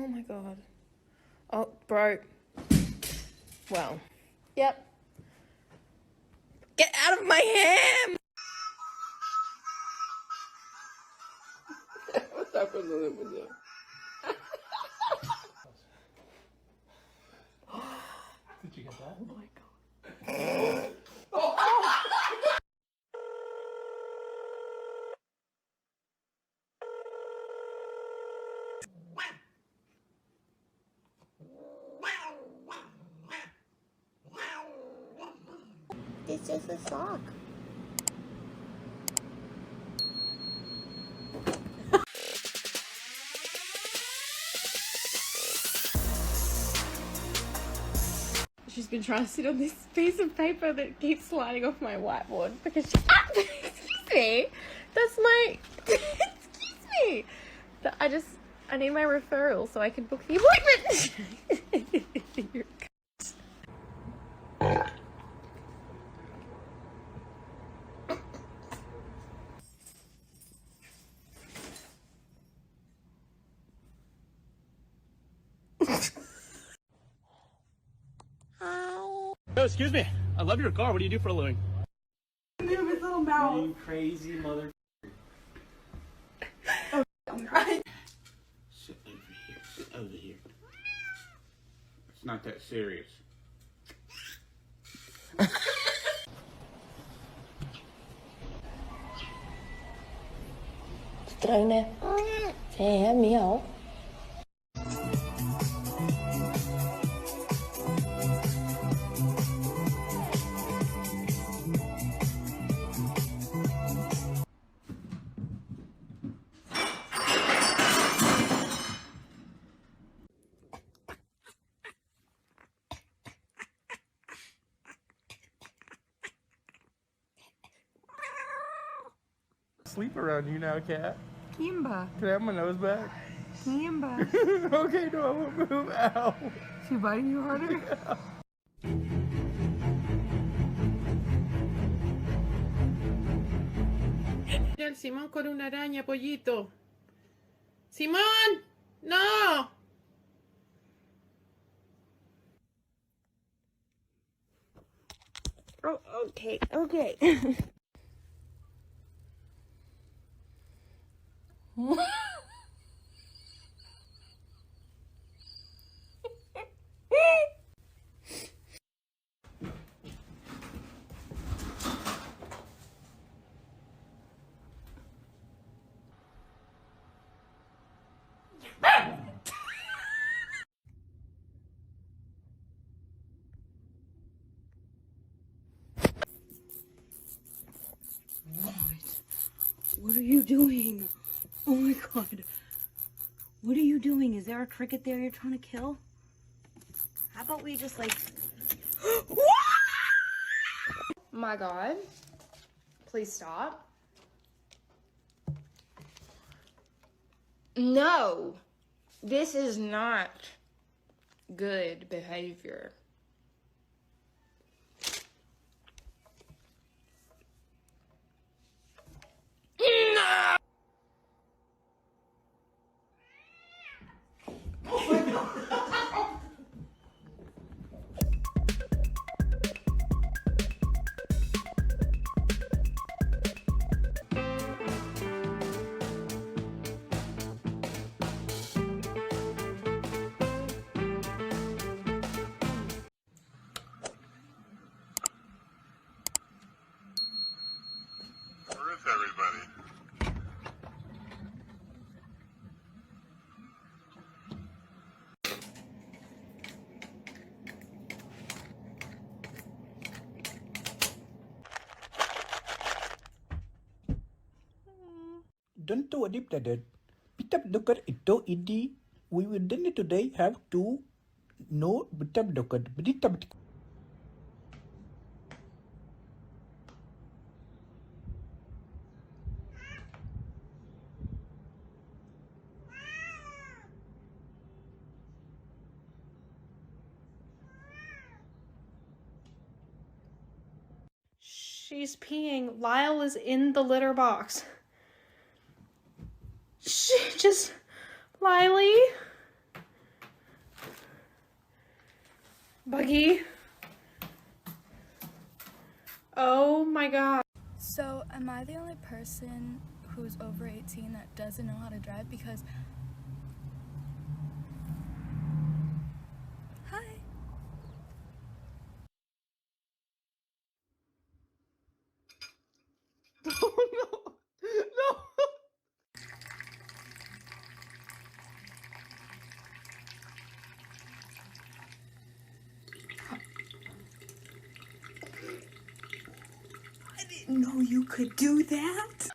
Oh my god. Oh, bro. Well. Yep. Get out of my ham! What's up with the video? Did you get that? Oh my god. It's just a sock. She's been trying to sit on this piece of paper that keeps sliding off my whiteboard because she... Excuse me! That's my... Excuse me! I need my referral so I can book the appointment! You're Oh, excuse me. I love your car. What do you do for a living? Move his little mouth. You crazy mother. Oh, right. Sit over here. Sit over here. It's not that serious. Stray nè. Xe meow. Sleep around you now, cat. Kimba. Can I have my nose back? Kimba. Okay, no, I won't move. Ow. She biting you harder? Mira el Simón con una araña, pollito. ¡Simón! ¡No! Oh, okay, okay. What are you doing? Oh my god. What are you doing? Is there a cricket there you're trying to kill? How about we just like... My god. Please stop. No. This is not good behavior. No! Where is everybody? Don't do a dip that it. Bitap dokat ito idi. We will then today have to know bitap dokat. Bitap. She's peeing. Lyle is in the litter box. She just... Lily? Buggy. Oh my god. So, am I the only person who's over 18 that doesn't know how to drive? Because... Hi. Oh no! No! I didn't know you could do that.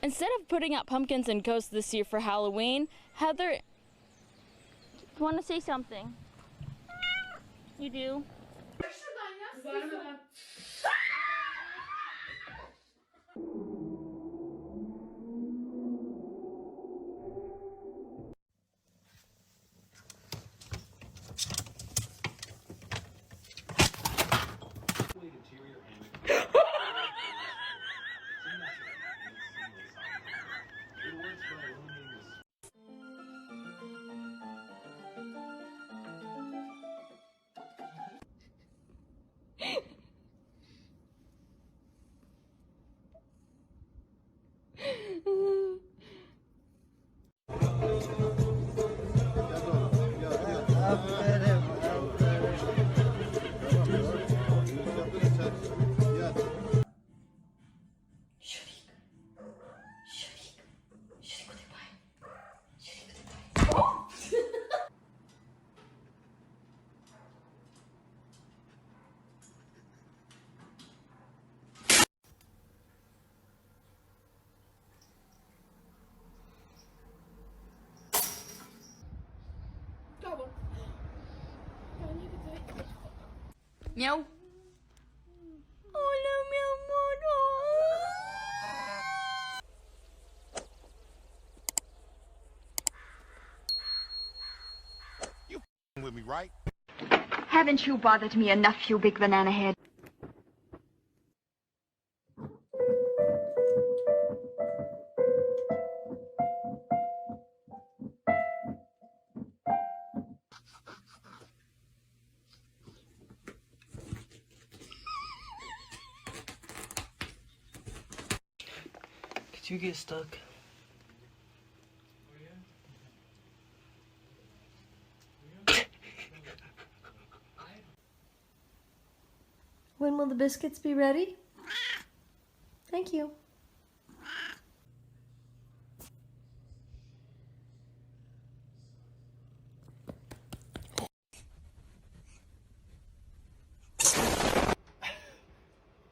Instead of putting out pumpkins and ghosts this year for Halloween, Heather... You want to say something? You do? Meow. Hola, mi amor. You with me, right? Haven't you bothered me enough, you big banana head? Could you get stuck? When will the biscuits be ready? Thank you.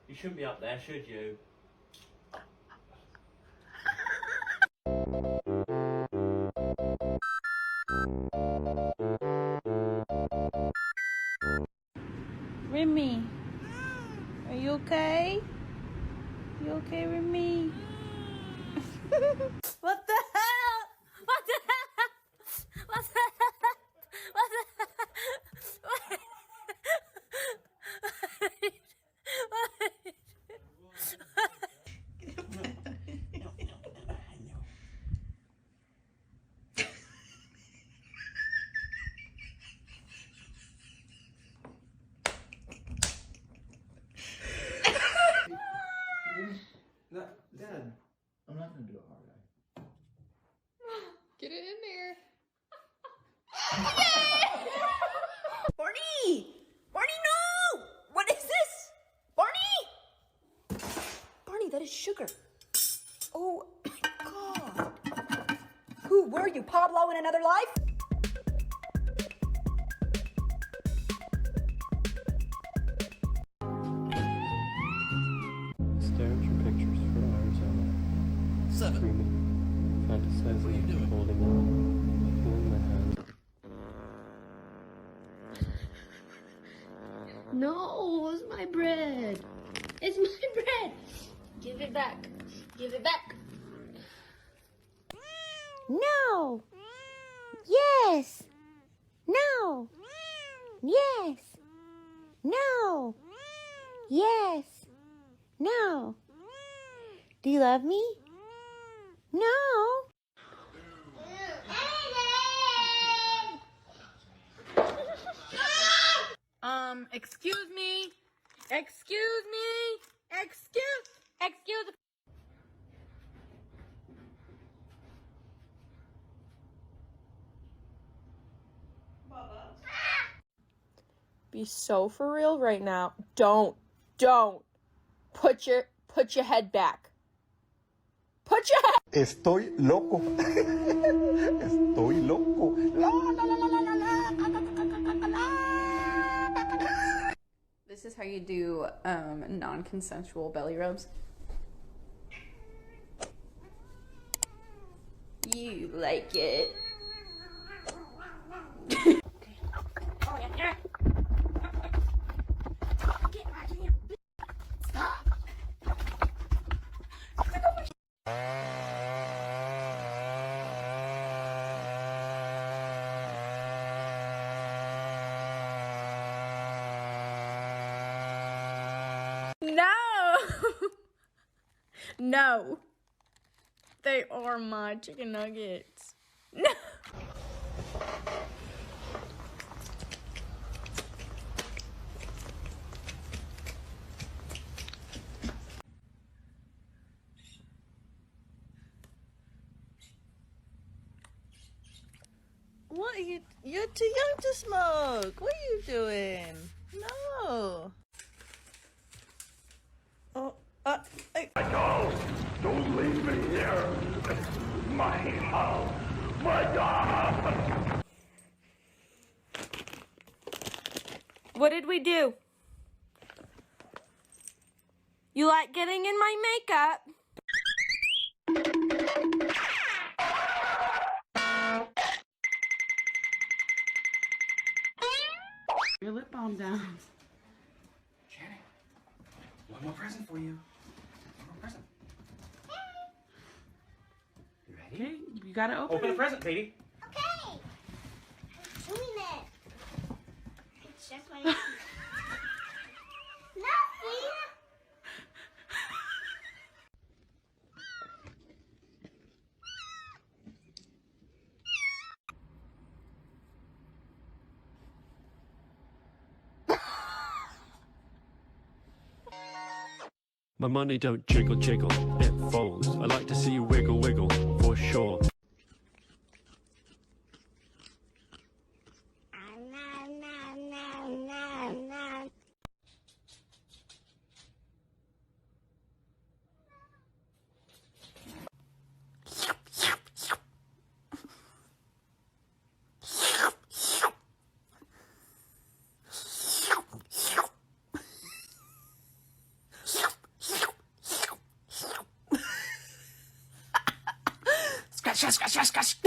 You shouldn't be up there, should you? Remy, are you okay? You okay, Remy? What the hell? What the hell? What the hell? What the hell? Dad, I'm not gonna do a hard eye. Get it in there. Barney! Barney, no! What is this? Barney! Barney, that is sugar. Oh my god. Who were you, Pablo in another life? Stare at your pictures for hours on end. 7. Screaming, fantasizing, holding on, feeling my hand. No, it's my bread. It's my bread. Give it back. Give it back. No. Yes. No. Yes. No. Yes. No. Do you love me? No. Excuse me. Excuse me. Excuse. Be so for real right now. Don't put your head back. Put your head. Estoy loco. Estoy loco. La, la, la, la, la, la, la. This is how you do non-consensual belly rubs. You like it. No. No. They are my chicken nuggets. No. What are you? You're too young to smoke. What are you doing? No. Oh, hey. Don't leave me here. My house. My God. What did we do? You like getting in my makeup? Your lip balm down. Channing, one more present for you. One more present. You ready? Okay, you gotta open Open it. the present, baby. Okay. I'm doing it. It's just my Nothing. My money don't jiggle jiggle, it folds. I like to see you wiggle wiggle, for sure. Scratch, scratch, scratch, scratch.